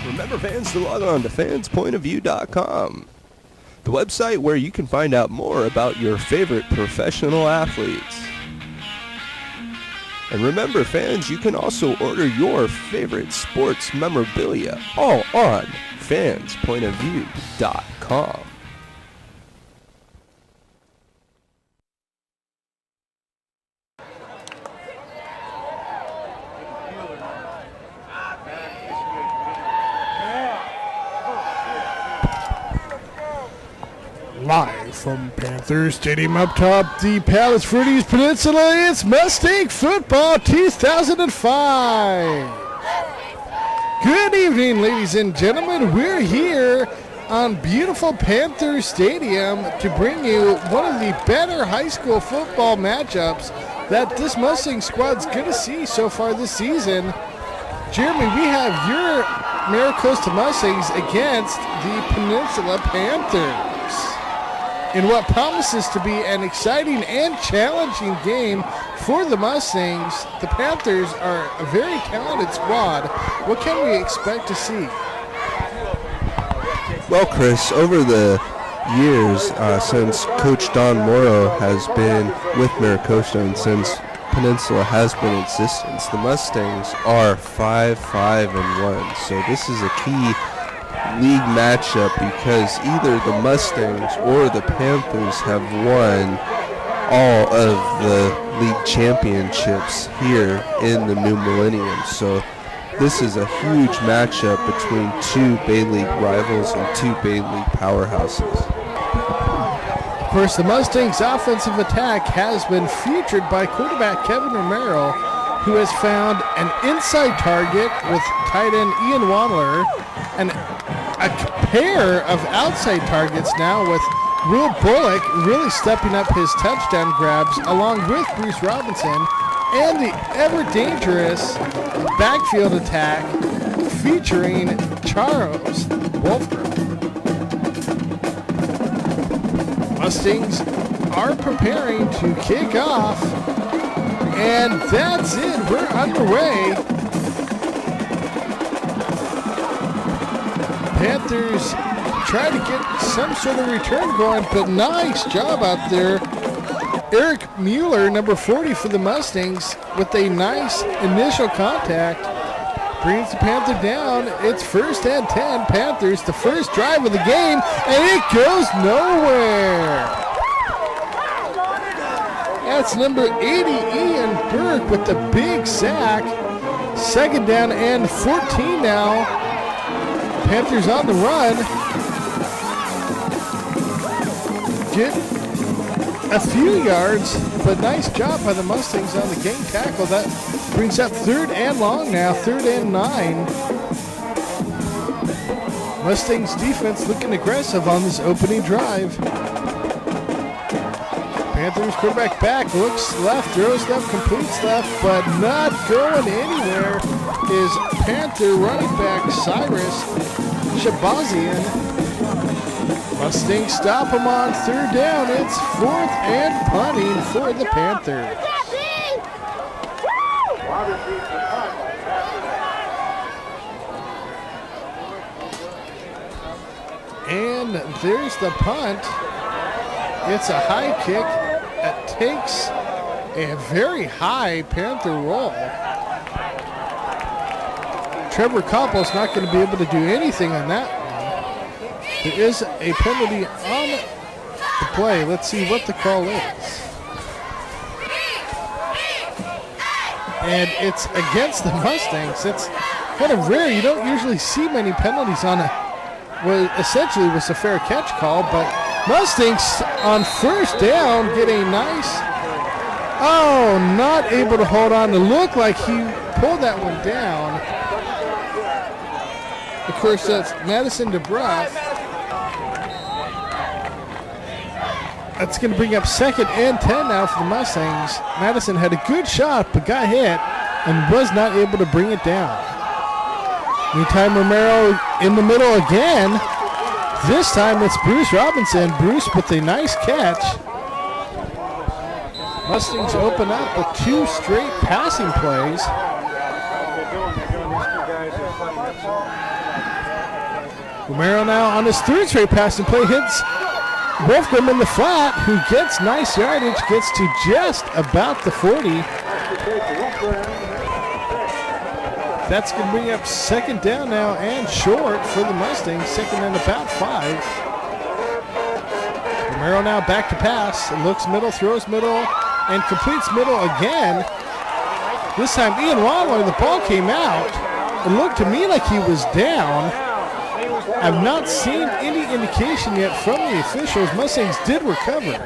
Remember, fans, to log on to fanspointofview.com, the website where you can find out more about your favorite professional athletes. And remember, fans, you can also order your favorite sports memorabilia all on fanspointofview.com. Live from Panther Stadium up top, the Palos Verdes Peninsula, it's Mustang Football 2005. Good evening, ladies and gentlemen. We're here on beautiful Panther Stadium to bring you one of the better high school football matchups that this Mustang squad's going to see so far this season. Jeremy, we have your Maricosta Mustangs against the Peninsula Panthers in what promises to be an exciting and challenging game for the Mustangs. The Panthers are a very talented squad. What can we expect to see? Well, Chris, over the years since Coach Don Morrow has been with Maricosta and since Peninsula has been in existence, the Mustangs are 5-5-1. So this is a key league matchup because either the Mustangs or the Panthers have won all of the league championships here in the new millennium. So this is a huge matchup between two Bay League rivals and two Bay League powerhouses. Of course, the Mustangs' offensive attack has been featured by quarterback Kevin Romero, who has found an inside target with tight end Ian Wadler, and a pair of outside targets now with Will Bullock really stepping up his touchdown grabs along with Bruce Robinson, and the ever-dangerous backfield attack featuring Charles Wolfgram. Mustangs are preparing to kick off, and that's it. We're underway. Panthers try to get some sort of return going, but nice job out there. Eric Mueller, number 40 for the Mustangs, with a nice initial contact, brings the Panther down. It's 1st and 10. Panthers, the first drive of the game, and it goes nowhere. That's number 80, Ian Burke, with the big sack. 2nd down and 14 now. Panthers on the run. Get a few yards, but nice job by the Mustangs on the game tackle. That brings up 3rd and long now, 3rd and 9. Mustangs defense looking aggressive on this opening drive. Panthers quarterback back, looks left, throws left, completes left, but not going anywhere is Panther running back Cyrus Shabazian. Mustangs stop him on 3rd down. It's 4th and punting for the Panthers. And there's the punt. It's a high kick. It takes a very high Panther roll. Trevor Copple's not going to be able to do anything on that one. There is a penalty on the play. Let's see what the call is. And it's against the Mustangs. It's kind of rare. You don't usually see many penalties on what essentially was a fair catch call, but Mustangs on 1st down get a nice, not able to hold on. It looked like he pulled that one down. Of course, that's Madison DeBruff. That's going to bring up 2nd and 10 now for the Mustangs. Madison had a good shot, but got hit and was not able to bring it down. Meantime, Romero in the middle again. This time it's Bruce Robinson. Bruce with a nice catch. Mustangs open up with 2 straight passing plays. Romero now on his third straight passing play hits Wolfgram in the flat, who gets nice yardage, gets to just about the 40. That's going to bring up second down now and short for the Mustangs, second and about 5. Romero now back to pass, looks middle, throws middle, and completes middle again. This time Ian Wadler, the ball came out. It looked to me like he was down. I've not seen any indication yet from the officials. Mustangs did recover.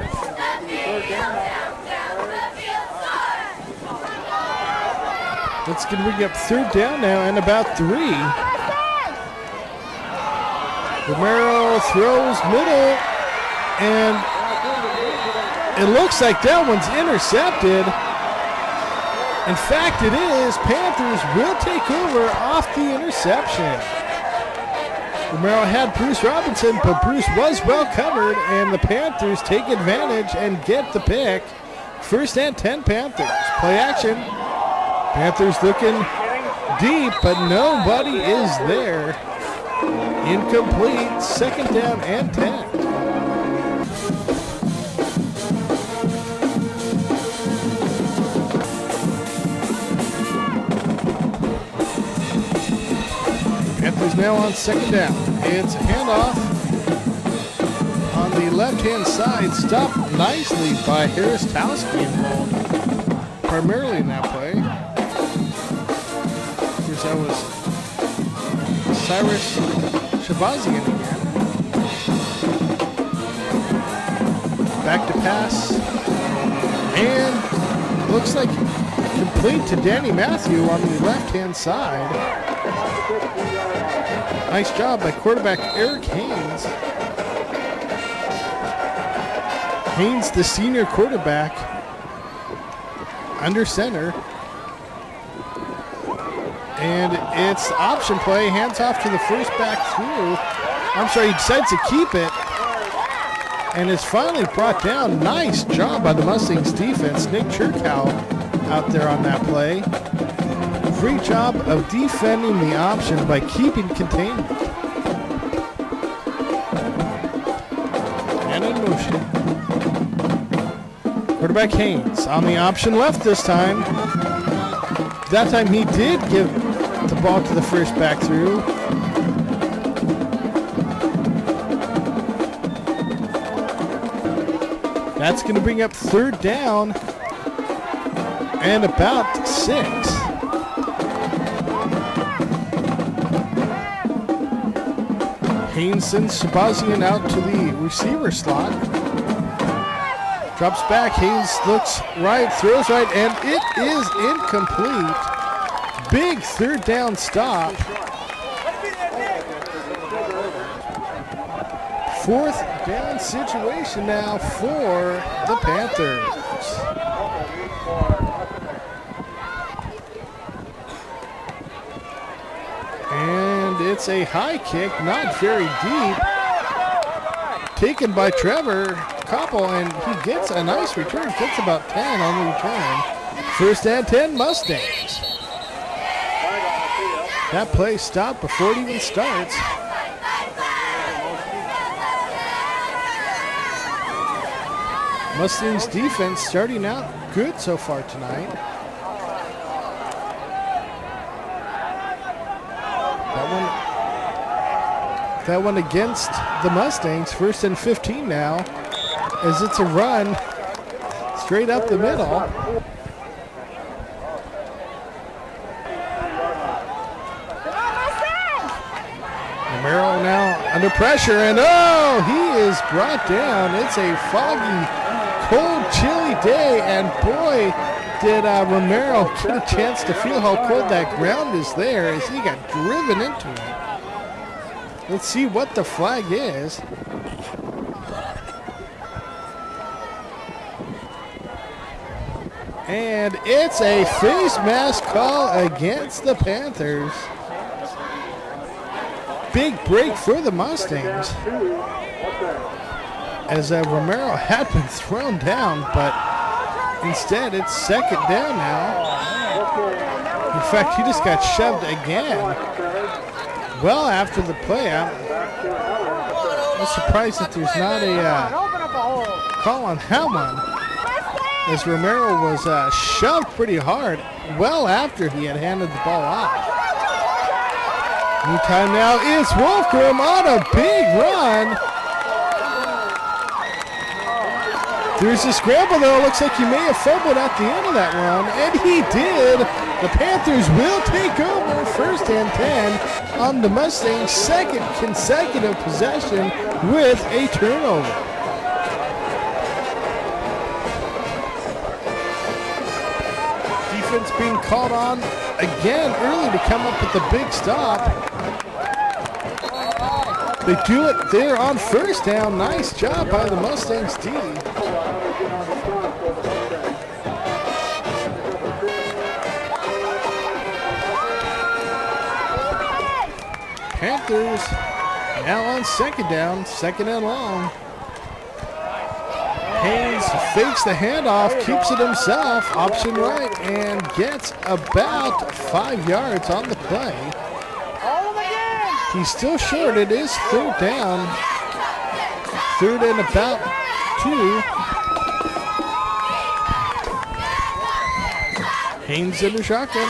That's going to bring up third down now and about 3. Romero throws middle, and it looks like that one's intercepted. In fact, it is. Panthers will take over off the interception. Romero had Bruce Robinson, but Bruce was well covered, and the Panthers take advantage and get the pick. First and 10 Panthers. Play action. Panthers looking deep, but nobody is there. Incomplete. Second down and 10. Panthers now on second down. It's a handoff on the left-hand side, stopped nicely by Harris Towski involved, primarily in that play. Of course, that was Cyrus Shabazian again. Back to pass, and looks like complete to Danny Matthew on the left-hand side. Nice job by quarterback Eric Haynes. Haynes, the senior quarterback, under center. And it's option play, hands off to the first back through. I'm sorry, he decides to keep it. And is finally brought down. Nice job by the Mustangs defense. Nick Churkow out there on that play. Great job of defending the option by keeping containment. And in motion. Quarterback Haynes on the option left this time. That time he did give the ball to the first back through. That's going to bring up third down and about 6. Haynes sends Shabazian out to the receiver slot. Drops back, Haynes looks right, throws right, and it is incomplete. Big third down stop. Fourth down situation now for the Panthers. And it's a high kick, not very deep. Taken by Trevor Koppel, and he gets a nice return. Gets about 10 on the return. First and 10 Mustangs. That play stopped before it even starts. Mustangs defense starting out good so far tonight. That one against the Mustangs, first and 15 now, as it's a run straight up the middle. Romero now under pressure, and oh, he is brought down. It's a foggy, cold, chilly day, and boy, did Romero get a chance to feel how cold that ground is there as he got driven into it. Let's see what the flag is. And it's a face mask call against the Panthers. Big break for the Mustangs, as Romero had been thrown down, but instead it's second down now. In fact, he just got shoved again. well after the play. I'm surprised that there's not a call on that one, as Romero was shoved pretty hard well after he had handed the ball off. New time now is Wolfgram on a big run. There's a scramble though. Looks like he may have fumbled at the end of that run, and he did. The Panthers will take over 1st and 10 on the Mustangs' second consecutive possession with a turnover. Defense being called on again early to come up with a big stop. They do it there on 1st down. Nice job by the Mustangs D. Panthers now on 2nd down, 2nd and long. Haynes fakes the handoff, keeps it himself, option right, and gets about 5 yards on the play. He's still short. It is 3rd down. 3rd and about 2. Haynes in the shotgun.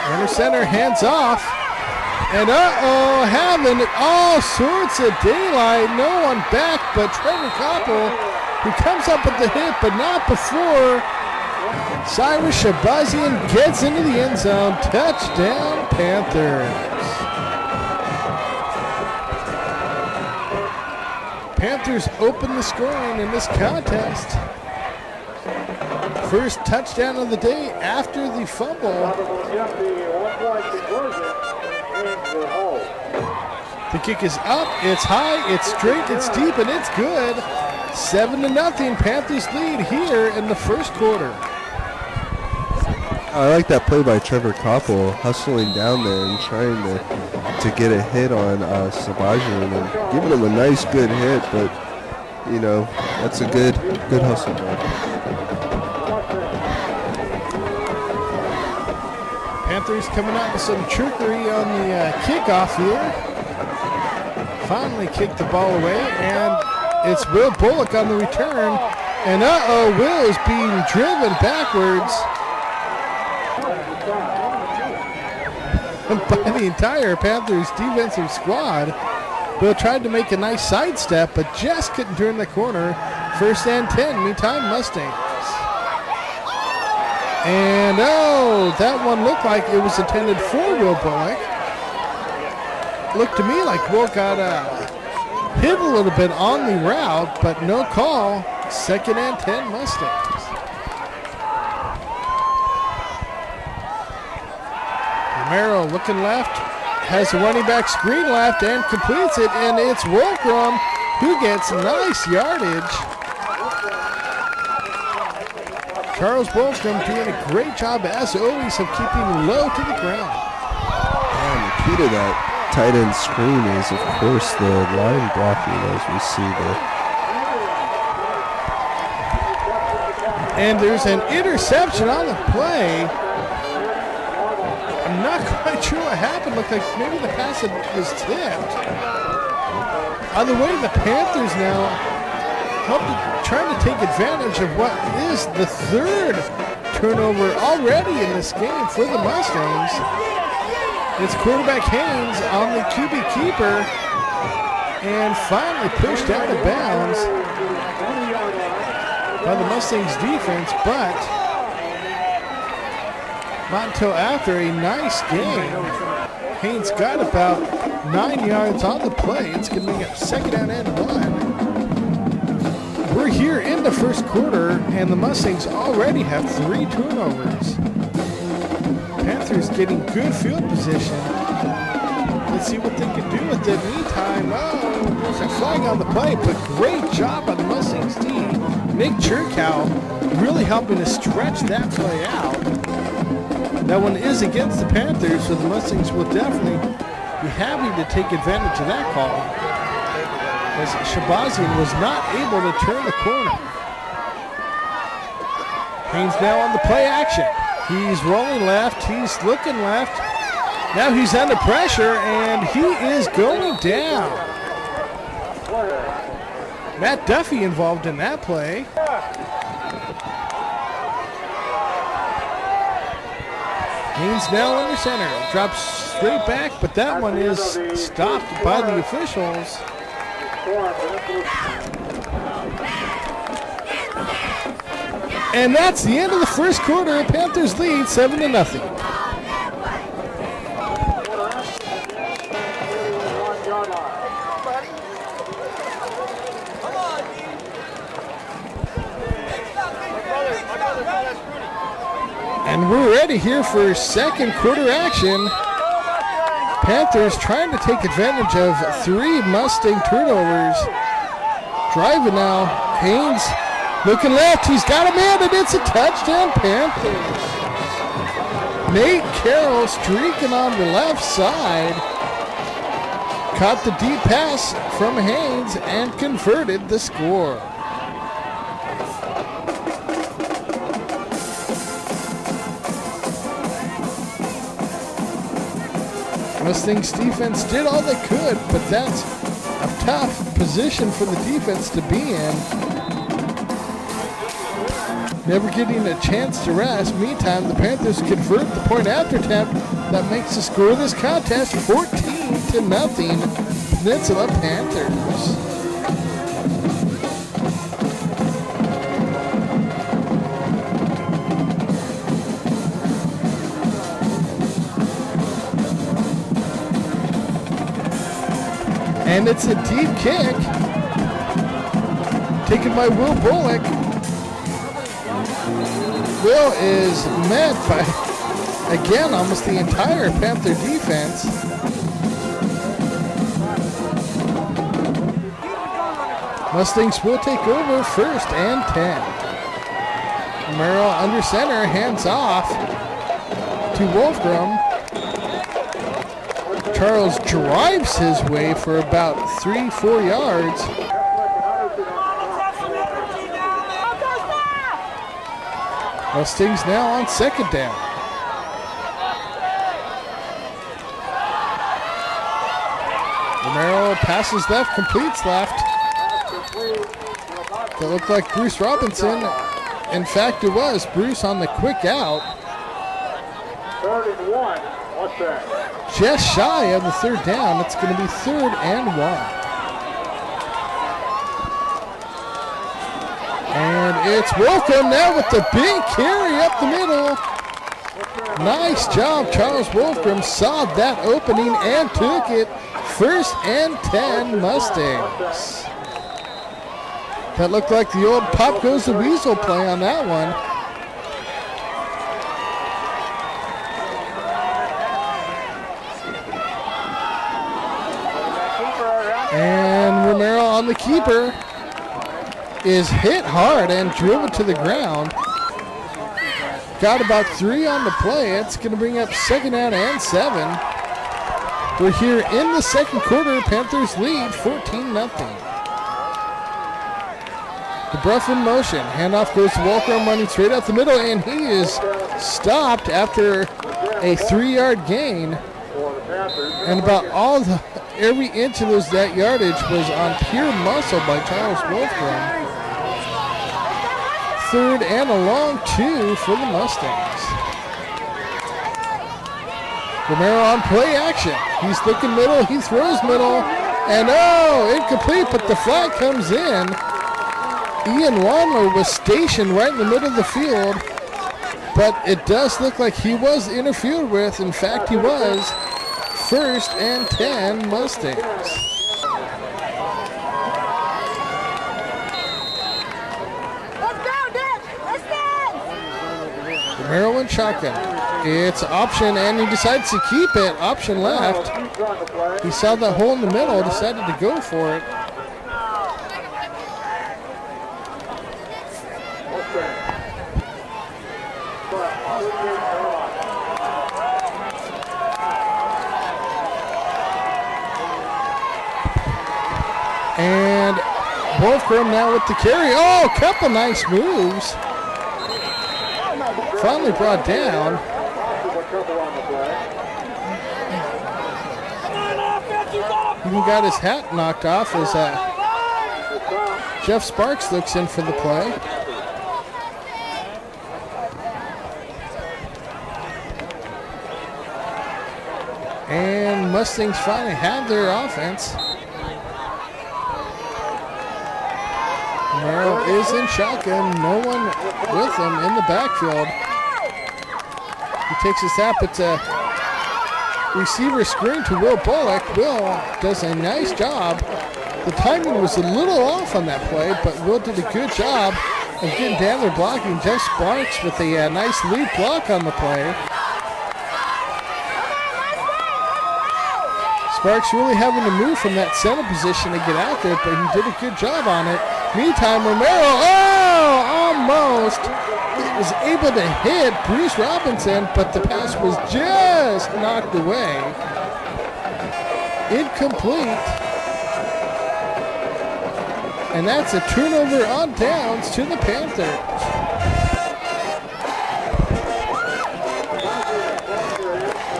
Runner center, hands off. And having all sorts of daylight. No one back but Trevor Koppel, who comes up with the hit, but not before Cyrus Shabazian gets into the end zone. Touchdown, Panthers. Panthers open the scoring in this contest. First touchdown of the day after the fumble. The kick is up, it's high, it's straight, it's deep, and it's good. 7-0, Panthers lead here in the 1st quarter. I like that play by Trevor Koppel, hustling down there and trying to get a hit on Sabajian and giving him a nice good hit, but you know, that's a good hustle ball. Panthers coming out with some trickery on the kickoff here. Finally kicked the ball away, and it's Will Bullock on the return. And Will is being driven backwards by the entire Panthers defensive squad. Will tried to make a nice sidestep, but just couldn't turn the corner. 1st and 10, meantime Mustangs. And that one looked like it was intended for Will Bullock. Looked to me like Will got hit a little bit on the route, but no call. 2nd and 10 Mustangs. Romero looking left, has a running back screen left and completes it, and it's Wolfram who gets nice yardage. Charles Wolfram doing a great job, as always, of keeping low to the ground. And the key to that tight end screen is, of course, the line blocking, as we see there. And there's an interception on the play. I'm not quite sure what happened. Looked like maybe the pass was tipped. Either way, the Panthers now trying to take advantage of what is the 3rd turnover already in this game for the Mustangs. It's quarterback Haynes on the QB keeper and finally pushed out of bounds by the Mustangs defense, but not until after a nice game. Haynes got about 9 yards on the play. It's going to be a 2nd down and 1. We're here in the 1st quarter, and the Mustangs already have 3 turnovers. Panthers getting good field position. Let's see what they can do with it. Meantime, there's a flag on the play, but great job by the Mustangs team. Nick Churkow really helping to stretch that play out. That one is against the Panthers, so the Mustangs will definitely be happy to take advantage of that call, as Shabazian was not able to turn the corner. Haynes now on the play action. He's rolling left, he's looking left, Now he's under pressure, and he is going down. Matt Duffy involved in that play. Haynes now under center. Drops straight back, but that one is stopped by the officials. And that's the end of the first quarter. Panthers lead 7-0. And we're ready here for second quarter action. Panthers trying to take advantage of 3 Mustang turnovers. Driving now. Haynes looking left. He's got a man, and it's a touchdown, Panthers. Nate Carroll streaking on the left side. Caught the deep pass from Haynes and converted the score. Mustangs defense did all they could, but that's a tough position for the defense to be in. Never getting a chance to rest. Meantime, the Panthers convert the point after attempt that makes the score of this contest 14-0. Peninsula Panthers. And it's a deep kick taken by Will Bullock. Will is met by, again, almost the entire Panther defense. Mustangs will take over 1st and 10. Merrill under center, hands off to Wolfgram. Charles drives his way for about 3-4 yards. Mustangs now on 2nd down. Romero passes left, completes left. That looked like Bruce Robinson. In fact, it was Bruce on the quick out. 3rd and 1. What's that? Just shy of the 3rd down. It's going to be 3rd and 1. And it's Wolfram now with the big carry up the middle. Nice job. Charles Wolfram saw that opening and took it. 1st and 10 Mustangs. That looked like the old Pop Goes the Weasel play on that one. And Romero on the keeper is hit hard and driven to the ground. Got about 3 on the play. It's going to bring up 2nd down and 7. We're here in the 2nd quarter. Panthers lead 14-0. The Bruff in motion. Handoff goes to Walker, running straight out the middle, and he is stopped after a 3-yard gain. And about every inch of that yardage was on pure muscle by Charles Wolfram. 3rd and a long 2 for the Mustangs. Romero on play action. He's looking middle, he throws middle, and incomplete, but the flag comes in. Ian Wandler was stationed right in the middle of the field, but it does look like he was interfered with. In fact, he was. 1st and 10 Mustangs. Let's go, Dick! Let's go! Maryland shotgun. It's option, and he decides to keep it. Option left. He saw that hole in the middle, decided to go for it. And Wolfram now with the carry. Oh, a couple nice moves. Finally brought down. Even got his hat knocked off as Jeff Sparks looks in for the play. And Mustangs finally have their offense. Merrill is in shotgun, no one with him in the backfield. He takes a snap, it's a receiver screen to Will Bullock. Will does a nice job. The timing was a little off on that play, but Will did a good job of getting down there blocking. Jeff Sparks with a nice lead block on the play. Sparks really having to move from that center position to get out there, but he did a good job on it. Meantime, Romero, almost was able to hit Bruce Robinson, but the pass was just knocked away. Incomplete. And that's a turnover on downs to the Panthers.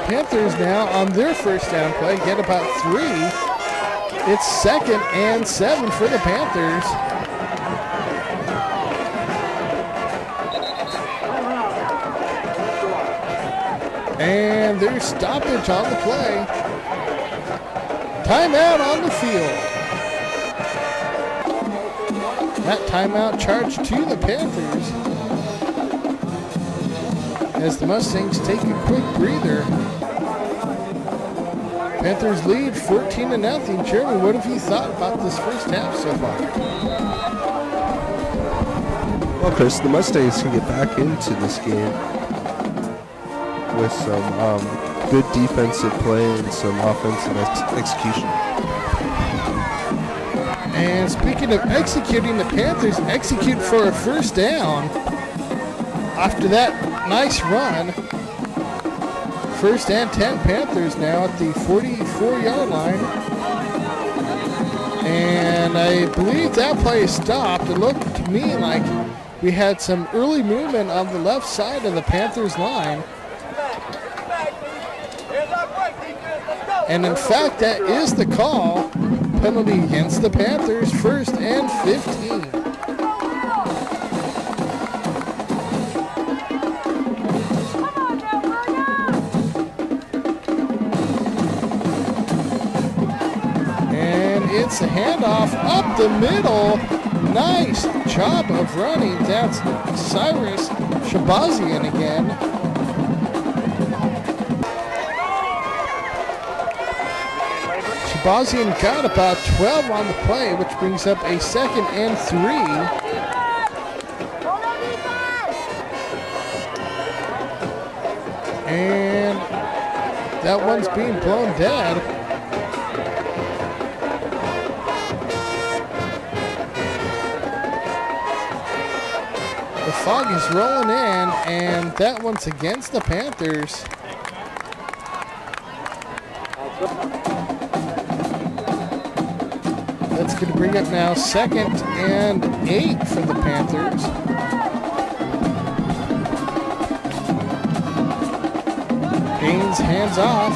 Panthers now on their first down play get about 3. It's 2nd and 7 for the Panthers. And there's stoppage on the play. Timeout on the field. That timeout charged to the Panthers as the Mustangs take a quick breather. Panthers lead 14-0. Jeremy, what have you thought about this first half so far? Well, Chris, the Mustangs can get back into this game with some good defensive play and some offensive execution. And speaking of executing, the Panthers execute for a first down. After that nice run, 1st and 10 Panthers now at the 44-yard line. And I believe that play stopped. It looked to me like we had some early movement on the left side of the Panthers line. And in fact, that is the call. Penalty against the Panthers, 1st and 15. And it's a handoff up the middle. Nice job of running. That's Cyrus Shabazian again. Shabazian got about 12 on the play, which brings up a 2nd and 3. And that one's being blown dead. The fog is rolling in, and that one's against the Panthers. That's going to bring up now 2nd and 8 for the Panthers. Haynes hands off.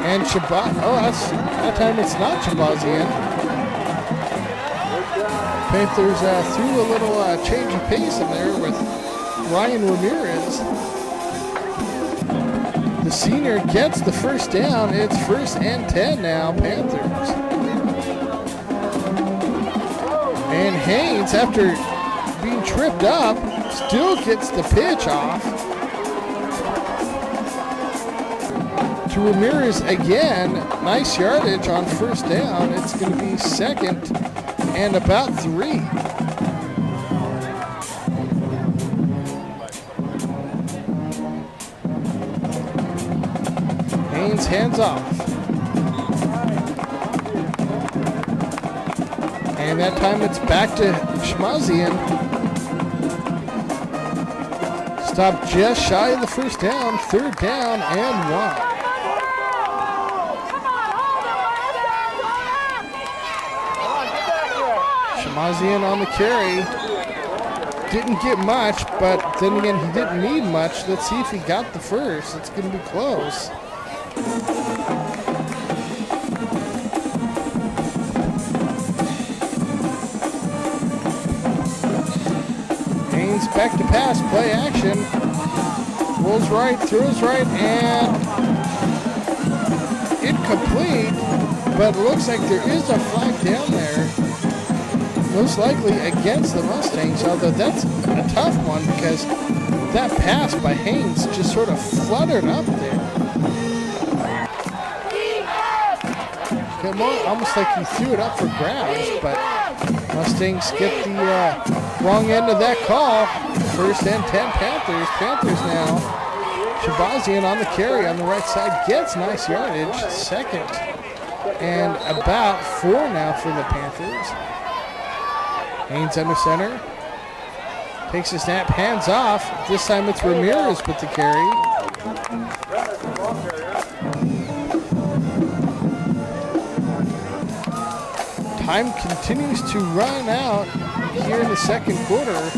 And that time it's not Shabazian. Panthers threw a little change of pace in there with Ryan Ramirez. The senior gets the first down. It's 1st and 10 now, Panthers. And Haynes, after being tripped up, still gets the pitch off. To Ramirez again. Nice yardage on 1st down. It's going to be 2nd and about 3. Haynes hands off. And that time it's back to Shmazian. Stopped just shy of the first down. 3rd down and 1. Shmazian on the carry. Didn't get much, but then again, he didn't need much. Let's see if he got the first. It's going to be close. back to pass, play action. Rolls right, throws right, and incomplete. But it looks like there is a flag down there. Most likely against the Mustangs, although that's a tough one because that pass by Haynes just sort of fluttered up there. Almost like he threw it up for grabs, but Mustangs get the wrong end of that call. First and 10 Panthers. Panthers now. Shabazian on the carry on the right side gets nice yardage. Second and about 4 now for the Panthers. Haynes under center. Takes a snap, hands off. This time it's Ramirez with the carry. Time continues to run out here in the second quarter.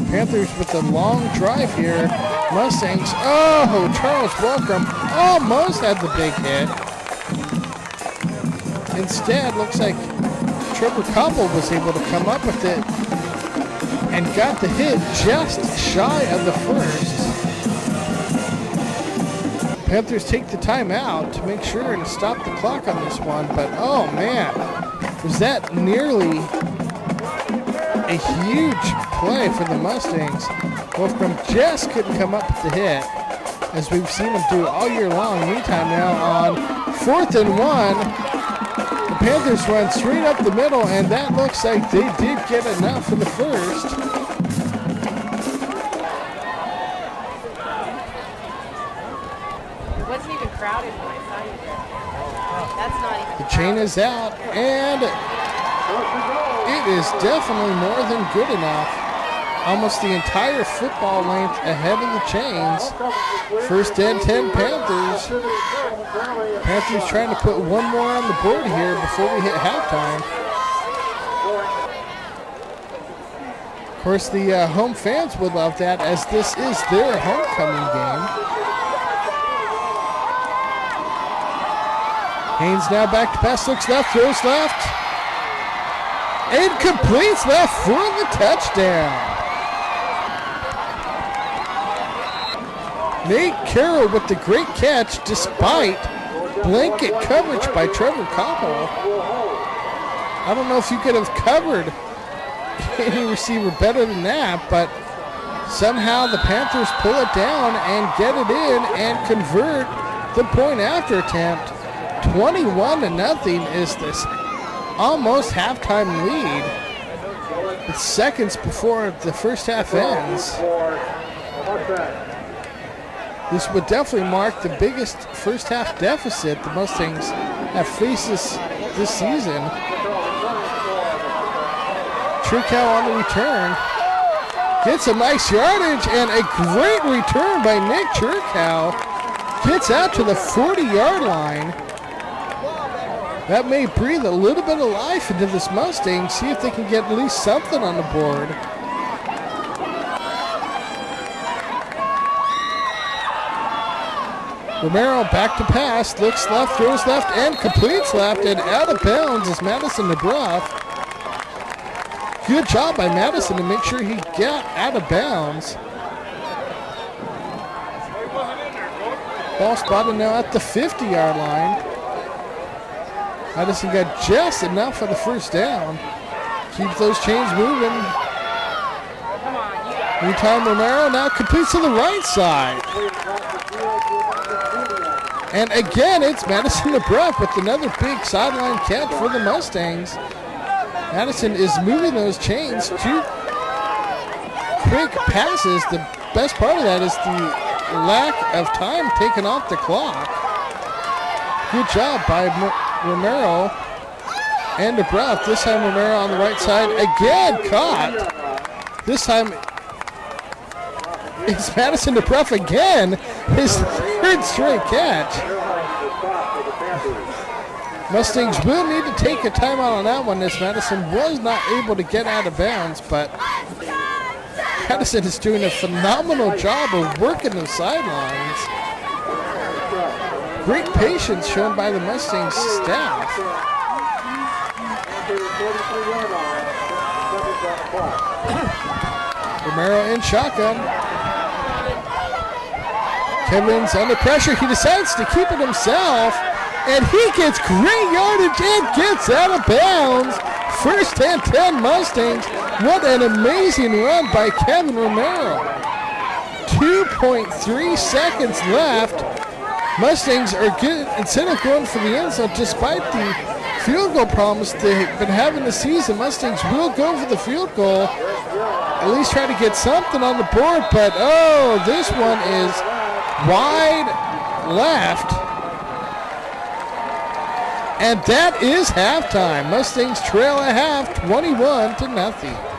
Panthers with a long drive here. Mustangs, oh, Charles Welcome almost had the big hit. Instead, looks like Trevor Koppel was able to come up with it and got the hit just shy of the first. Panthers take the timeout to make sure and stop the clock on this one, but oh man, was that nearly a huge play for the Mustangs. Wolfram just couldn't come up with the hit, as we've seen them do all year long. Meantime now on 4th and 1, the Panthers run straight up the middle, and that looks like they did get enough for the first. It wasn't even crowded when I saw you there. That's not even. The chain is out, and it is definitely more than good enough. Almost the entire football length ahead of the chains. First and 10 Panthers. Panthers trying to put one more on the board here before we hit halftime. Of course, the home fans would love that, as this is their homecoming game. Haynes now back to pass, looks left, throws left. And completes left for the touchdown. Nate Carroll with the great catch despite blanket coverage by Trevor Koppel. I don't know if you could have covered any receiver better than that, but somehow the Panthers pull it down and get it in and convert the point after attempt. 21-0 is this almost halftime lead. It's seconds before the first half ends. This would definitely mark the biggest first half deficit the Mustangs have faced this season. Trucow on the return. Gets a nice yardage and a great return by Nick Trucow. Gets out to the 40-yard line. That may breathe a little bit of life into this Mustang. See if they can get at least something on the board. Romero back to pass, looks left, throws left, and completes left, and out of bounds is Madison DeBruff. Good job by Madison to make sure he got out of bounds. Ball spotted now at the 50-yard line. Madison got just enough for the first down. Keep those chains moving. Meantime, Romero now completes to the right side. And again, it's Madison DeBruff with another big sideline catch for the Mustangs. Madison is moving those chains to quick passes. The best part of that is the lack of time taken off the clock. Good job by Romero and DeBruff. This time Romero on the right side, again caught. This time it's Madison DeBruff again, his third straight catch. Mustangs will need to take a timeout on that one, as Madison was not able to get out of bounds, but Madison is doing a phenomenal job of working the sidelines. Great patience shown by the Mustangs staff. Romero in shotgun. Kevin's under pressure. He decides to keep it himself. And he gets great yardage and gets out of bounds. First and 10 Mustangs. What an amazing run by Kevin Romero. 2.3 seconds left. Mustangs are good instead of going for the end zone, despite the field goal problems they've been having this season. Mustangs will go for the field goal, at least try to get something on the board, but oh, this one is wide left. And that is halftime. Mustangs trail at half, 21-0.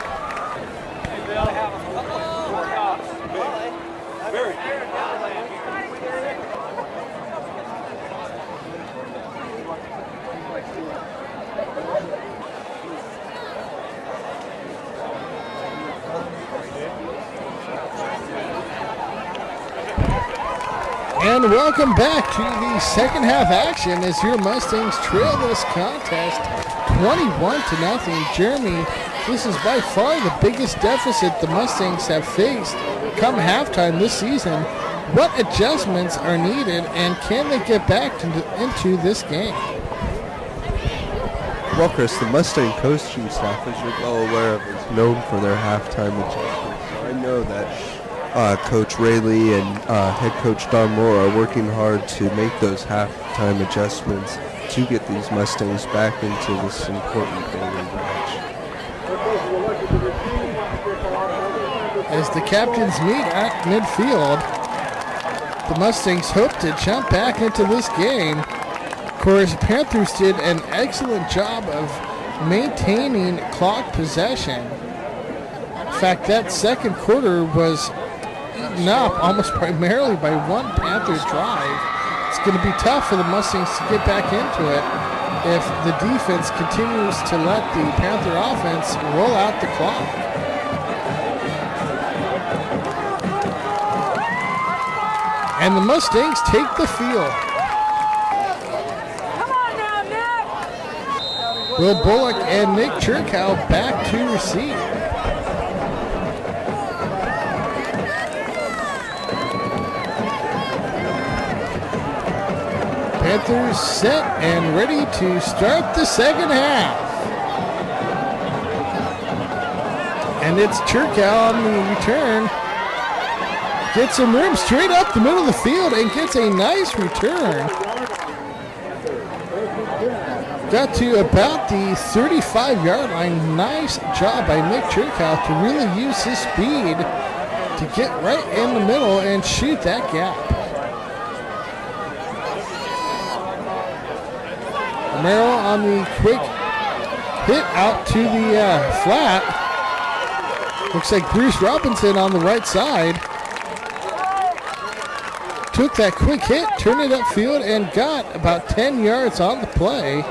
And welcome back to the second half action as your Mustangs trail this contest 21-0. Jeremy, this is by far the biggest deficit the Mustangs have faced come halftime this season. What adjustments are needed and can they get back into this game? Well, Chris, the Mustang coaching staff, as you're well aware of, is known for their halftime adjustments. So I know that Coach Rayleigh and head coach Don Moore are working hard to make those halftime adjustments to get these Mustangs back into this important daily match. As the captains meet at midfield, the Mustangs hope to jump back into this game. Of course, Panthers did an excellent job of maintaining clock possession. In fact, that second quarter was eaten up almost primarily by one Panther drive. It's going to be tough for the Mustangs to get back into it if the defense continues to let the Panther offense roll out the clock. And the Mustangs take the field. Come on now, Nick. Will Bullock and Nick Churkow back to receive. Panthers set and ready to start the second half. And it's Churkow on the return. Gets some room straight up the middle of the field and gets a nice return. Got to about the 35-yard line. Nice job by Nick Churkow to really use his speed to get right in the middle and shoot that gap. Romero on the quick hit out to the flat. Looks like Bruce Robinson on the right side. Took that quick hit, turned it upfield, and got about 10 yards on the play.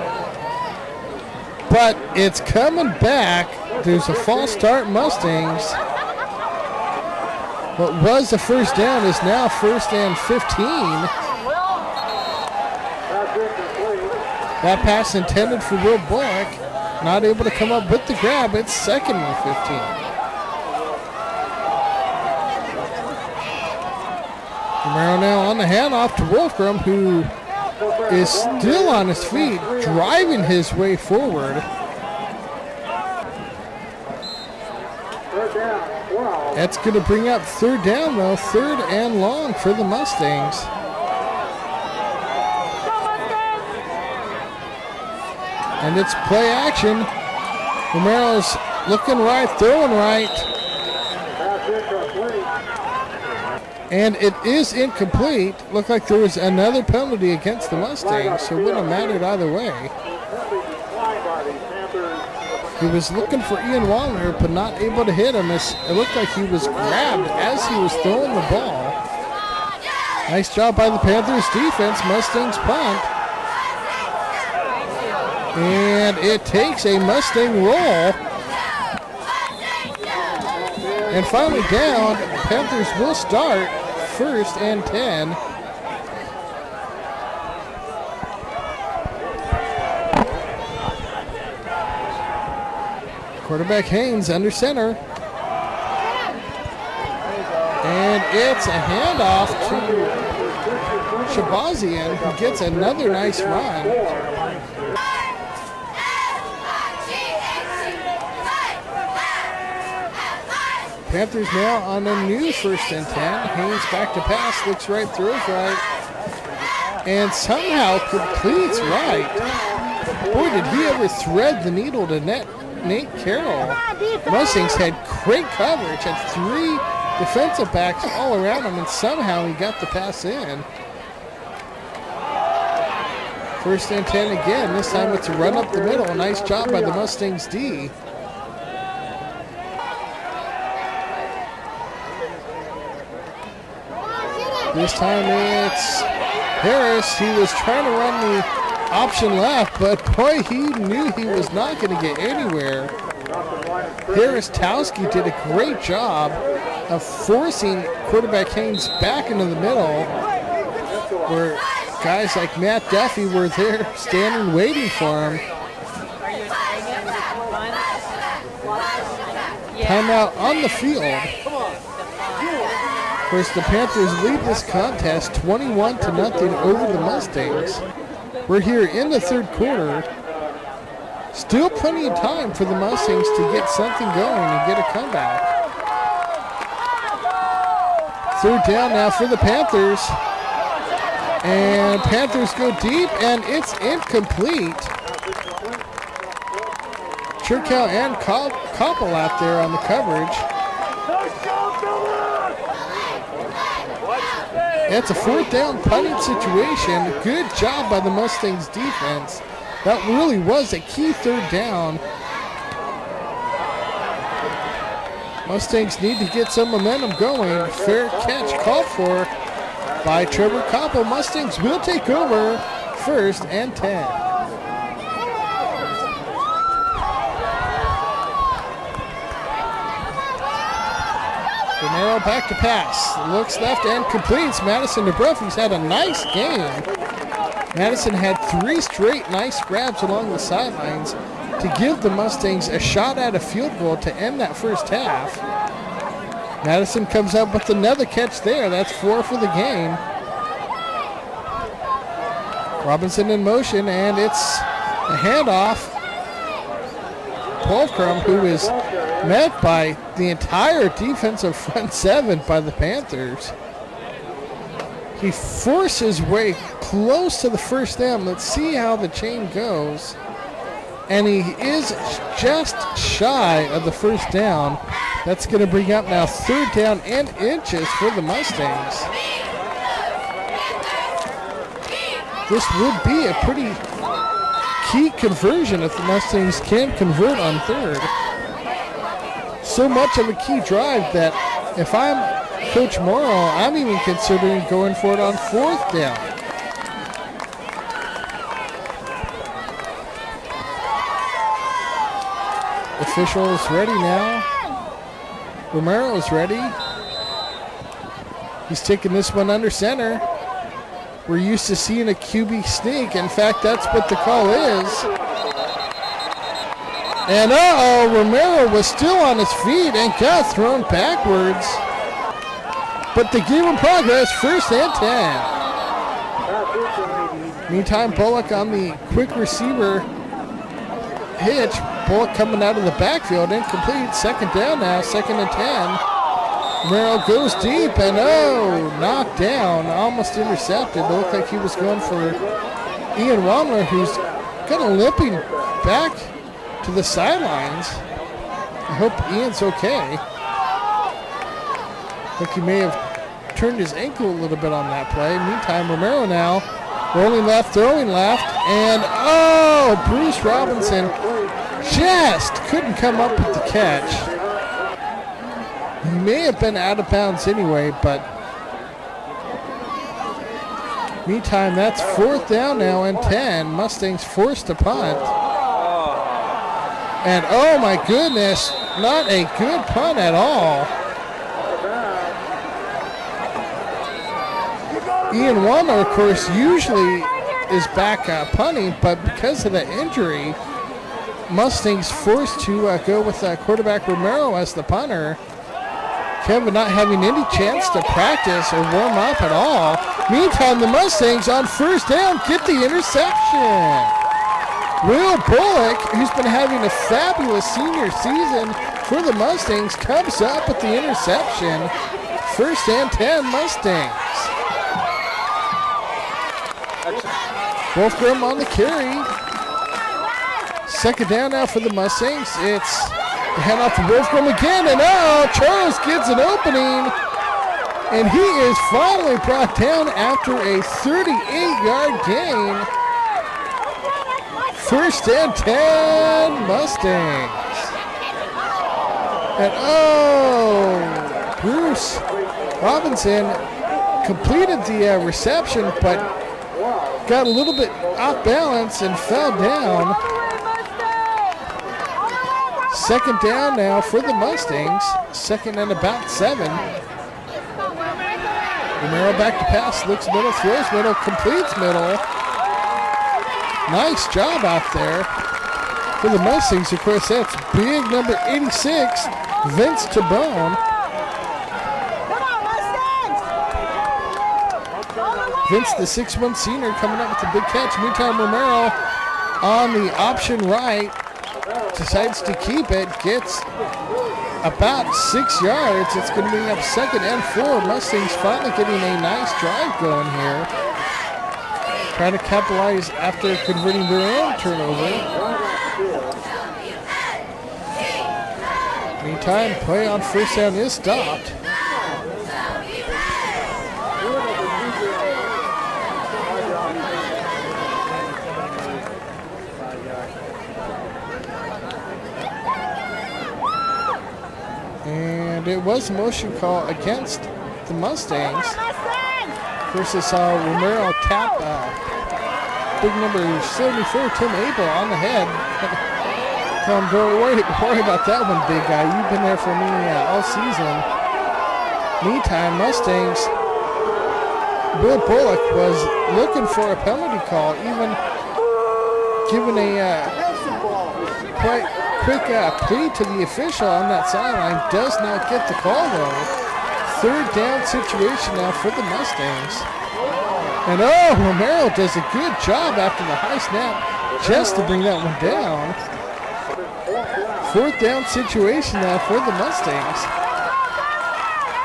But it's coming back. There's a false start, Mustangs. What was a first down is now first and 15. That pass intended for Will Bullock. Not able to come up with the grab. It's second and 15. Romero now on the handoff to Wolfgram, who is still on his feet, driving his way forward. That's going to bring up third down, though. Third and long for the Mustangs. And it's play action. Romero's looking right, throwing right. And it is incomplete. Looked like there was another penalty against the Mustangs, so it wouldn't have mattered either way. He was looking for Ian Wallner, but not able to hit him. It looked like he was grabbed as he was throwing the ball. Nice job by the Panthers defense. Mustangs punt. And it takes a Mustang roll. And finally down, Panthers will start first and 10. Quarterback Haynes under center. And it's a handoff to Shabazian, who gets another nice run. Panthers now on a new 1st and 10. Haynes back to pass, looks right, throws right, and somehow completes right. Boy, did he ever thread the needle to Nate Carroll. Mustangs had great coverage, had 3 defensive backs all around him, and somehow he got the pass in. 1st and 10 again. This time it's a run up the middle. Nice job by the Mustangs D. This time it's Harris. He was trying to run the option left, but boy, he knew he was not going to get anywhere. Harris Towski did a great job of forcing quarterback Haynes back into the middle, where guys like Matt Duffy were there standing waiting for him. Timeout on the field. Of course, the Panthers lead this contest 21-0 over the Mustangs. We're here in the 3rd quarter. Still plenty of time for the Mustangs to get something going and get a comeback. 3rd down now for the Panthers. And Panthers go deep, and it's incomplete. Churkow and Koppel out there on the coverage. It's a 4th down punting situation. Good job by the Mustangs defense. That really was a key 3rd down. Mustangs need to get some momentum going. Fair catch called for by Trevor Koppel. Mustangs will take over 1st and 10. Romero back to pass. Looks left and completes. Madison DeBruffy's had a nice game. Madison had 3 straight nice grabs along the sidelines to give the Mustangs a shot at a field goal to end that 1st half. Madison comes up with another catch there. That's 4 for the game. Robinson in motion, and it's a handoff. Polkrum, who is met by the entire defensive front 7 by the Panthers. He forces his way close to the 1st down. Let's see how the chain goes. And he is just shy of the 1st down. That's going to bring up now 3rd down and inches for the Mustangs. This would be a pretty key conversion if the Mustangs can convert on 3rd. So much of a key drive that if I'm Coach Morrow, I'm even considering going for it on 4th down. Official is ready now. Romero is ready. He's taking this one under center. We're used to seeing a QB sneak. In fact, that's what the call is. And Romero was still on his feet and got thrown backwards. But the game of progress, 1st and 10. Meantime, Bullock on the quick receiver hitch. Bullock coming out of the backfield, incomplete. 2nd down now, 2nd and 10. Romero goes deep and knocked down, almost intercepted. It looked like he was going for Ian Wandler, who's kind of limping back to the sidelines. I hope Ian's okay. I think he may have turned his ankle a little bit on that play. Meantime, Romero now rolling left, throwing left, and Bruce Robinson just couldn't come up with the catch. He may have been out of bounds anyway, but meantime, that's 4th down now and 10. Mustangs forced to punt. And oh my goodness, not a good punt at all. Ian Wandler, of course, usually is back punting, but because of the injury, Mustangs forced to go with quarterback Romero as the punter. Kevin not having any chance to practice or warm up at all. Meantime, the Mustangs on first down get the interception. Will Bullock, who's been having a fabulous senior season for the Mustangs, comes up with the interception. First and 10 Mustangs. Wolfgram on the carry. Second down now for the Mustangs. It's the handoff to Wolfgram again, and Charles gets an opening, and he is finally brought down after a 38-yard gain. First and 10 Mustangs. And Bruce Robinson completed the reception, but got a little bit off balance and fell down. Second down now for the Mustangs. Second and about 7. Romero back to pass, looks middle, throws middle, completes middle. Nice job out there for the Mustangs. Of course, that's big number 86, Vince Tabone. Vince, the 6'1" senior, coming up with a big catch. Meantime, Romero on the option right decides to keep it, gets about 6 yards. It's going to bring up second and 4. Mustangs finally getting a nice drive going here. Trying to capitalize after converting their own turnover. Meantime, play on first down is stopped. And it was a motion call against the Mustangs. First I saw Romero tap big number 74, Tim Abel, on the head. Tell him, don't worry about that one, big guy. You've been there for me all season. Meantime, Mustangs, Will Bullock was looking for a penalty call, even giving a quite quick plea to the official on that sideline. Does not get the call, though. Third down situation now for the Mustangs. And Romero does a good job after the high snap just to bring that one down. Fourth down situation now for the Mustangs.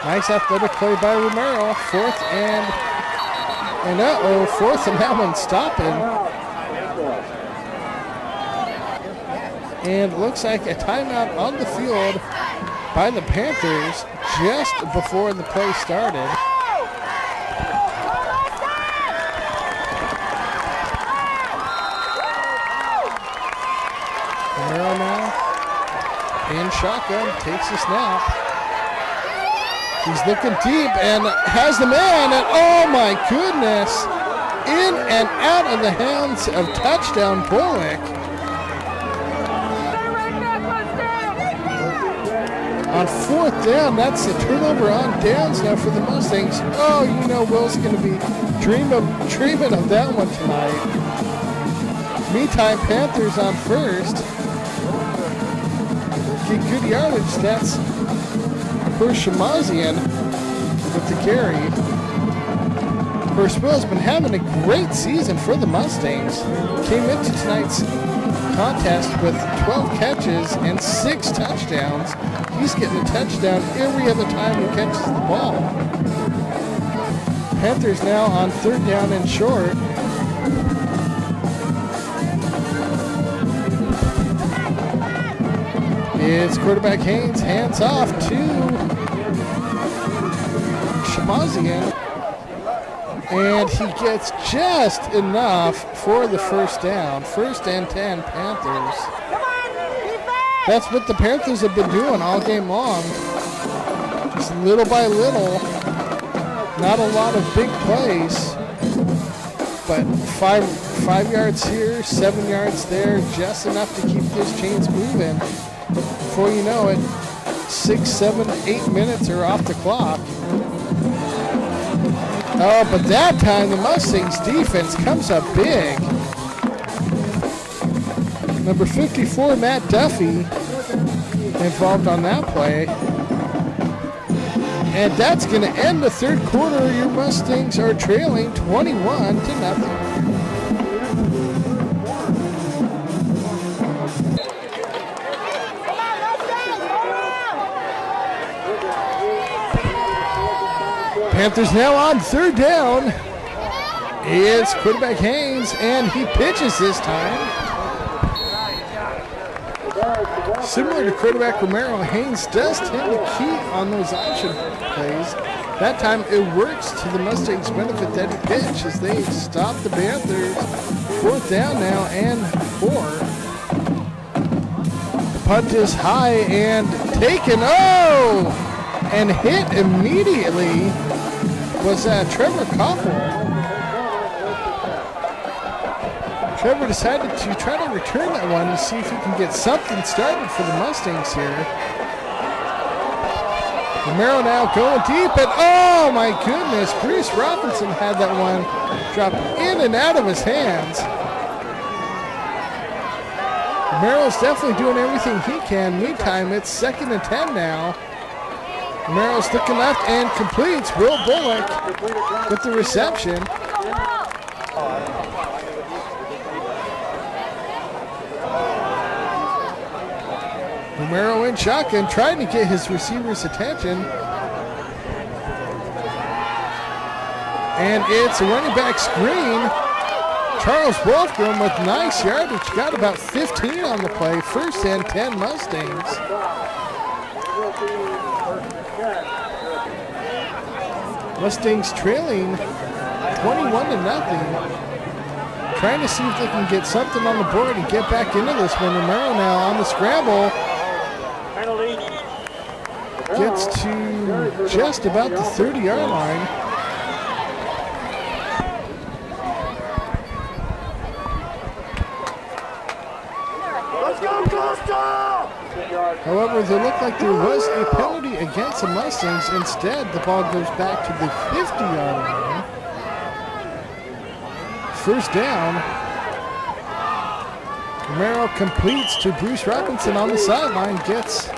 Nice athletic play by Romero. Fourth and that one stopping. And it looks like a timeout on the field by the Panthers just before the play started. Romero now in shotgun, takes the snap. He's looking deep and has the man, and oh my goodness, in and out of the hands of touchdown Bullock. On fourth down, that's the turnover on downs now for the Mustangs. Oh, you know Will's going to be dreaming of that one tonight. Meantime, Panthers on first. Get good yardage. That's for Shamazian with the carry. Of course, Will's been having a great season for the Mustangs. Came into tonight's contest with 12 catches and 6 touchdowns. He's getting a touchdown every other time he catches the ball. Panthers now on third down and short. It's quarterback Haynes, hands off to Shamazian. And he gets just enough for the first down. First and 10 Panthers. That's what the Panthers have been doing all game long. Just little by little. Not a lot of big plays. But 5 yards here, 7 yards there. Just enough to keep those chains moving. Before you know it, 6, 7, 8 minutes are off the clock. Oh, but that time the Mustangs defense comes up big. Number 54, Matt Duffy, involved on that play. And that's going to end the third quarter. Your Mustangs are trailing 21-0. Panthers now on third down. It's quarterback Haynes, and he pitches this time. Similar to quarterback Romero, Haynes does tend to key on those option plays. That time it works to the Mustangs' benefit that he pitched as they stop the Panthers. Fourth down now and 4. The punt is high and taken. Oh! And hit immediately was Trevor Koppel. Trevor decided to try to return that one to see if he can get something started for the Mustangs here. Romero now going deep, and oh my goodness, Bruce Robinson had that one drop in and out of his hands. Romero's definitely doing everything he can. Meantime, it's 2nd and 10 now. Romero's looking left and completes. Will Bullock with the reception. Romero in shotgun, trying to get his receiver's attention. And it's a running back screen. Charles Wolfgram with nice yardage. Got about 15 on the play. 1st and 10 Mustangs. Mustangs trailing 21-0. Trying to see if they can get something on the board and get back into this one. Romero now on the scramble. Gets to just about the 30-yard line. Let's go, Costa! However, there looked like there was a penalty against the Mustangs. Instead, the ball goes back to the 50-yard line. First down. Romero completes to Bruce Robinson on the sideline. Gets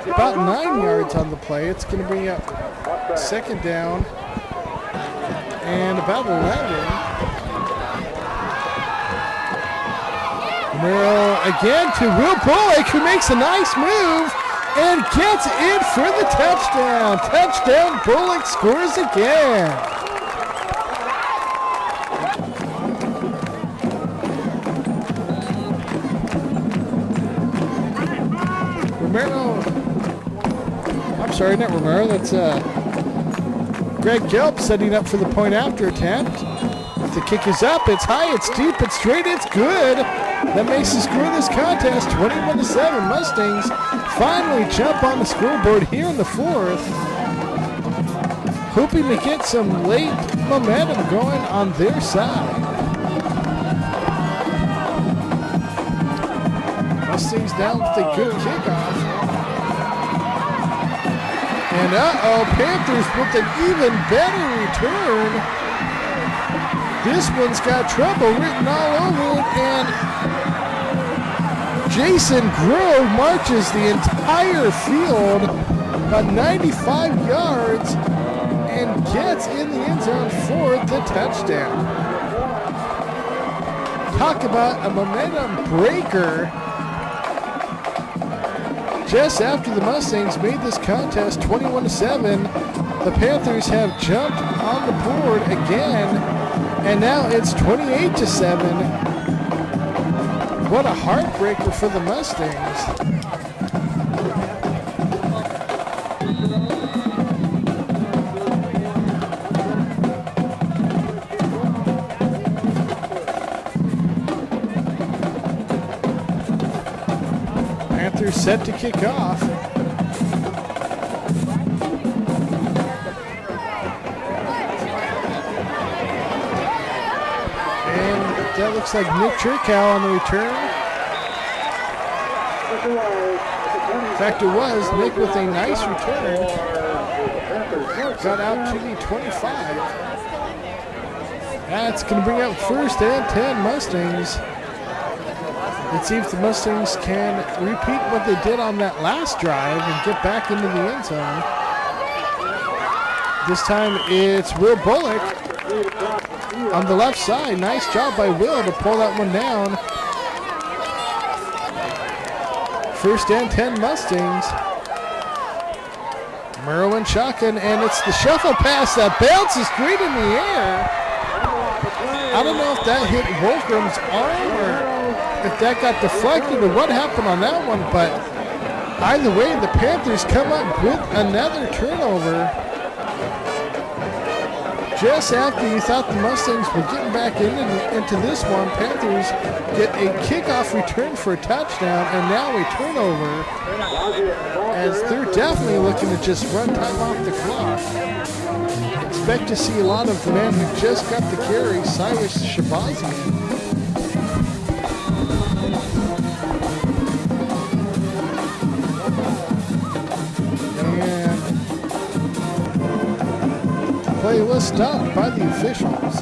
about 9 yards on the play. It's going to bring up 2nd down and about 11. Romero again to Will Bullock, who makes a nice move and gets in for the touchdown. Touchdown, Bullock scores again. Sorry, not Romero. That's Greg Gelb setting up for the point after attempt. The kick is up. It's high. It's deep. It's straight. It's good. That makes the score of this contest 21-7. Mustangs finally jump on the scoreboard here in the 4th. Hoping to get some late momentum going on their side. Mustangs down with a good kickoff. And Panthers with an even better return. This one's got trouble written all over it, and Jason Grove marches the entire field about 95 yards and gets in the end zone for the touchdown. Talk about a momentum breaker. Just after the Mustangs made this contest 21-7, the Panthers have jumped on the board again, and now it's 28-7. What a heartbreaker for the Mustangs. Set to kick off. And that looks like Nick Chirkow on the return. In fact, it was Nick with a nice return. Got out to the 25. That's going to bring up 1st and 10 Mustangs. Let's see if the Mustangs can repeat what they did on that last drive and get back into the end zone. This time it's Will Bullock on the left side. Nice job by Will to pull that one down. First and 10 Mustangs. Merwin shotgun, and it's the shuffle pass that bounces straight in the air. I don't know if that hit Wolfram's arm or if that got deflected or what happened on that one, but either way, the Panthers come up with another turnover. Just after you thought the Mustangs were getting back into this one, Panthers get a kickoff return for a touchdown and now a turnover, as they're definitely looking to just run time off the clock. Expect to see a lot of the men who just got the carry, Cyrus Shabazian. Play was stopped by the officials.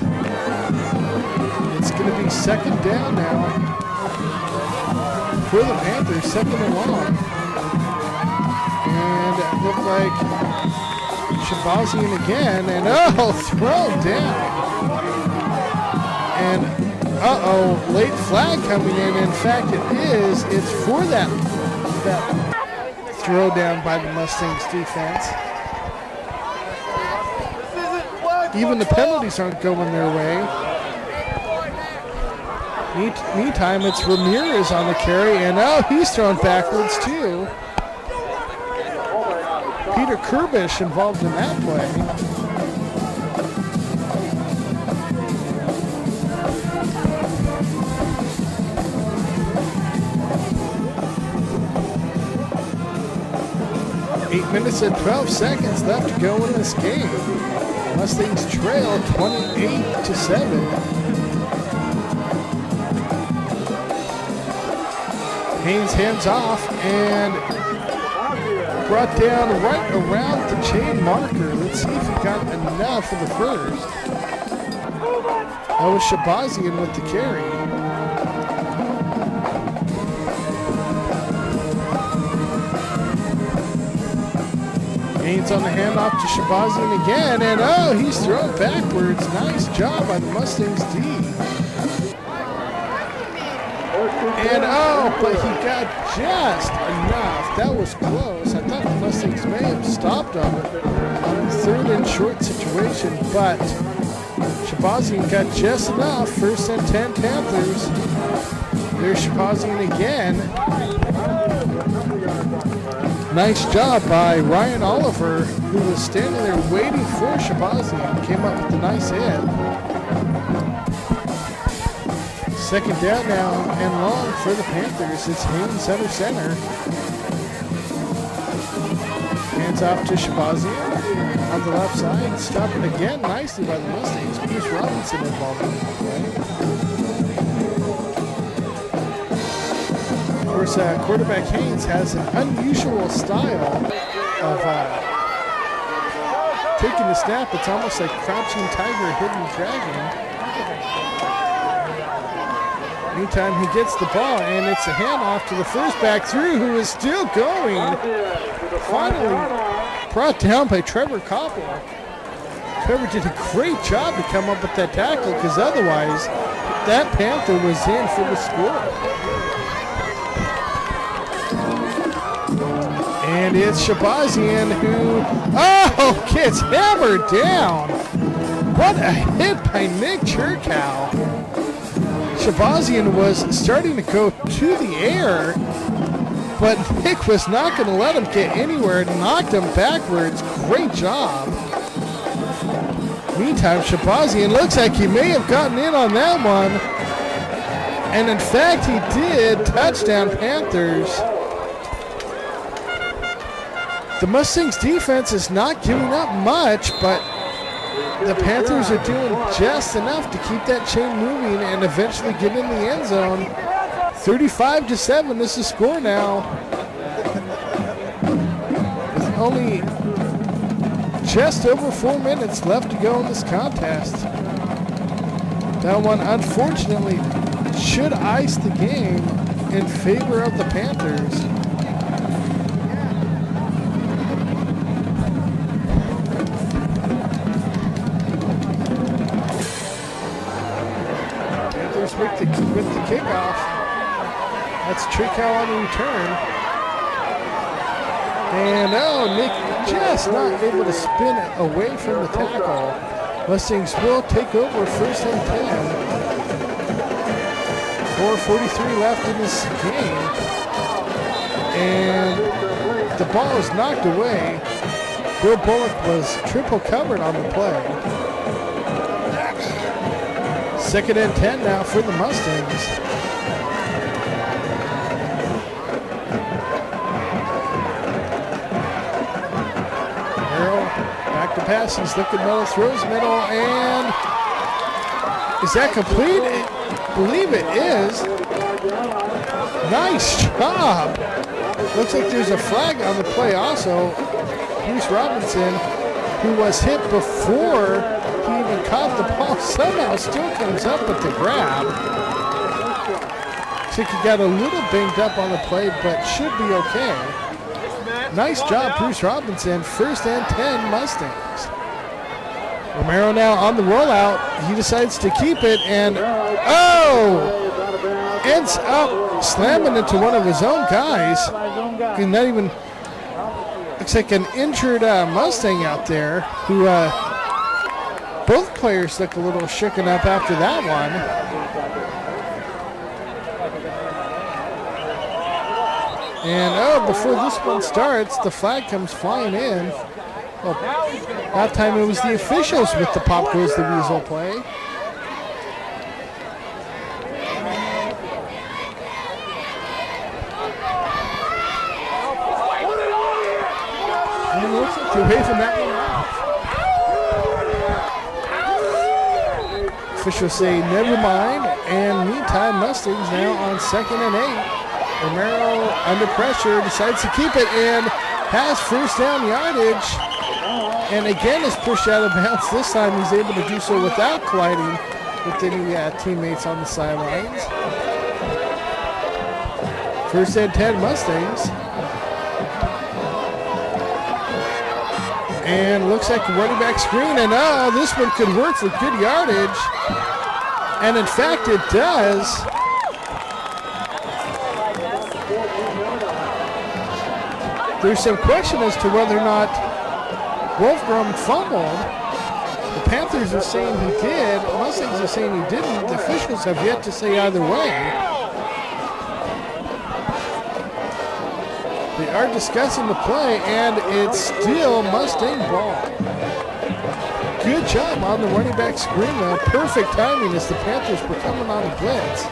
It's going to be second down now for the Panthers, second and long. And it looked like Shabazian again, and thrown down. And late flag coming in. In fact, it's for that throw down by the Mustangs defense. Even the penalties aren't going their way. Meantime, it's Ramirez on the carry, and he's thrown backwards too. Peter Kurbish involved in that play. Eight minutes and 12 seconds left to go in this game. Mustangs trail 28-7. Haynes hands off and brought down right around the chain marker. Let's see if he got enough for the first. That was Shabazian with the carry. Haynes on the handoff to Shabazian again, and he's thrown backwards. Nice job by the Mustangs D. And but he got just enough. That was close. I thought the Mustangs may have stopped on the third and short situation, but Shabazian got just enough. First and 10 Panthers. There's Shabazian again. Nice job by Ryan Oliver, who was standing there waiting for Shabazian. Came up with a nice hit. Second down now and long for the Panthers. It's Haynes under center. Hands off to Shabazian on the left side. Stopped again nicely by the Mustangs. Bruce Robinson involved in the play. Of course, quarterback Haynes has an unusual style of taking the snap. It's almost like crouching tiger, hidden dragon. Meantime, he gets the ball, and it's a handoff to the first back through, who is still going. Finally brought down by Trevor Koppel. Trevor did a great job to come up with that tackle, because otherwise that Panther was in for the score. And it's Shabazian who, gets hammered down. What a hit by Nick Churchow. Shabazian was starting to go to the air, but Nick was not going to let him get anywhere and knocked him backwards. Great job. Meantime, Shabazian looks like he may have gotten in on that one. And in fact, he did. Touchdown, Panthers. The Mustangs defense is not giving up much, but the Panthers are doing just enough to keep that chain moving and eventually get in the end zone. 35-7 is the score now. With only just over 4 minutes left to go in this contest. That one, unfortunately, should ice the game in favor of the Panthers. kickoff. That's Tricow on the return. And Nick just not able to spin it away from the tackle. Mustangs will take over first and 10. 4:43 left in this game. And the ball is knocked away. Bill Bullock was triple covered on the play. Second and 10 now for the Mustangs. Merrill back to pass. He's looking middle, throws middle, and is that complete? I believe it is. Nice job. Looks like there's a flag on the play also. Bruce Robinson, who was hit before he even caught the ball, somehow still comes up with the grab. Looks like he got a little banged up on the play, but should be okay. Nice job, Bruce Robinson. First and 10 Mustangs. Romero now on the rollout. He decides to keep it, and ends up slamming into one of his own guys. And not even, looks like an injured Mustang out there, who both players look a little shooken up after that one. And before this one starts, the flag comes flying in. Well, that time it was the officials with the Pop Goes the Weasel play. And it looks like they're waving that one off. Officials say never mind, and meantime Mustangs now on 2nd and 8. Romero under pressure decides to keep it and has first down yardage. And again is pushed out of bounds. This time he's able to do so without colliding with any teammates on the sidelines. First and 10 Mustangs. And looks like a running back screen, and this one could work for good yardage. And in fact it does. There's some question as to whether or not Wolfgram fumbled. The Panthers are saying he did. Mustangs are saying he didn't. The officials have yet to say either way. They are discussing the play, and it's still Mustang ball. Good job on the running back screen, though. Perfect timing as the Panthers were coming on a blitz.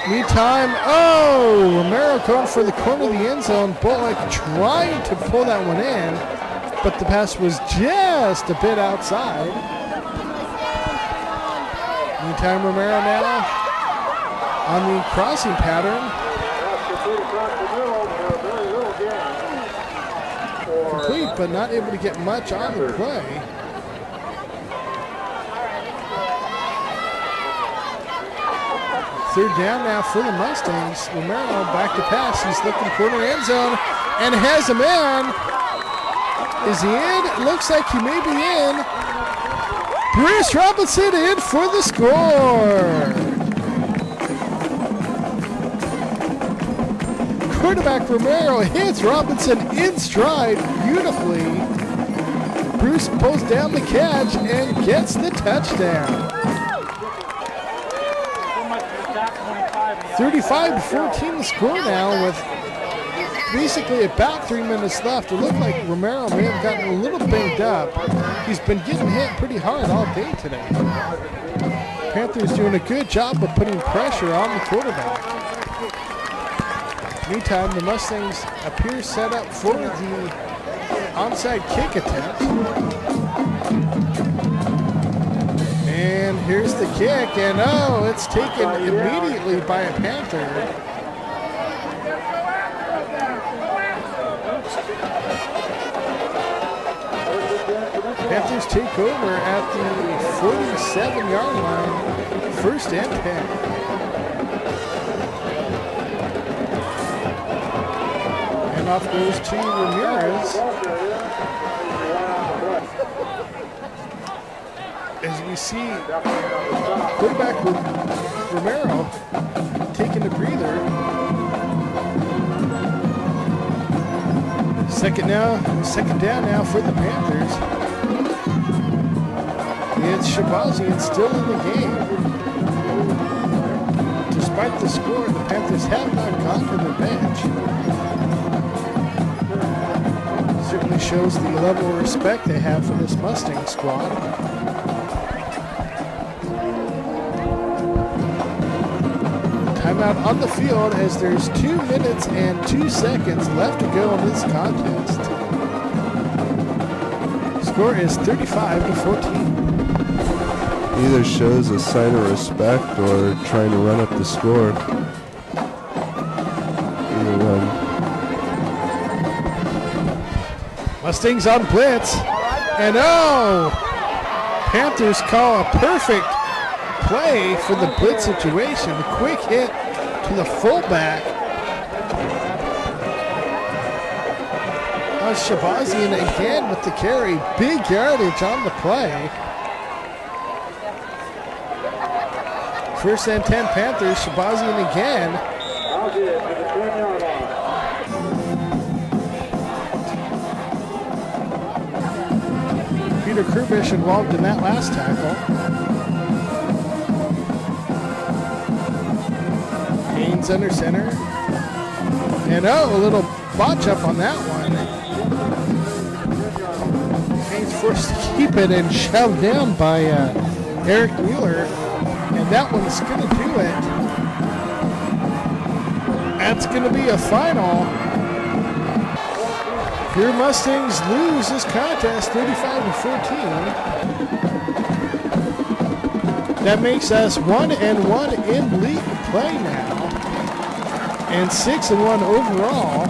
Meantime, Romero going for the corner of the end zone. Bullock trying to pull that one in, but the pass was just a bit outside. Meantime, Romero now on the crossing pattern. Complete, but not able to get much on the play. Third down now for the Mustangs. Romero back to pass. He's looking corner end zone and has a man. Is he in? It looks like he may be in. Bruce Robinson in for the score. Quarterback Romero hits Robinson in stride beautifully. Bruce pulls down the catch and gets the touchdown. 35-14 the score now with basically about 3 minutes left. It looked like Romero may have gotten a little banged up. He's been getting hit pretty hard all day today. Panthers doing a good job of putting pressure on the quarterback. Meantime, the Mustangs appear set up for the onside kick attempt. And here's the kick, and it's taken immediately by a Panther. Panthers take over at the 47-yard line, first and 10. And off goes to Ramirez. As we see, quarterback with Romero taking a breather. Second down now for the Panthers. It's Shabazian still in the game. Despite the score, the Panthers have not gone to the bench. Certainly shows the level of respect they have for this Mustang squad. Timeout on the field as there's 2 minutes and 2 seconds left to go in this contest. Score is 35-14. Either shows a sign of respect or trying to run up the score. Either one. Mustangs on blitz. And Panthers call a perfect play for the blitz situation. A quick hit to the fullback. Shabazian again with the carry. Big yardage on the play. First and 10 Panthers. Shabazian again. I'll get it to the 10-yard line. Peter Krubish involved in that last tackle. Haynes under center. And a little botch up on that one. Haynes forced to keep it and shoved down by Eric Mueller. And that one's going to do it. That's going to be a final. Your Mustangs lose this contest 35-14. That makes us 1-1 in league play now. And 6-1 overall.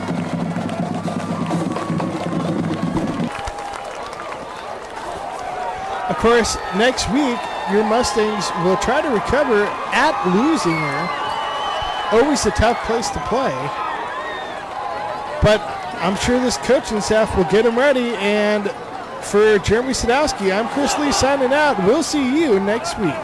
Of course, next week, your Mustangs will try to recover at Louisiana. Always a tough place to play. But I'm sure this coaching staff will get them ready. And for Jeremy Sadowski, I'm Chris Lee signing out. We'll see you next week.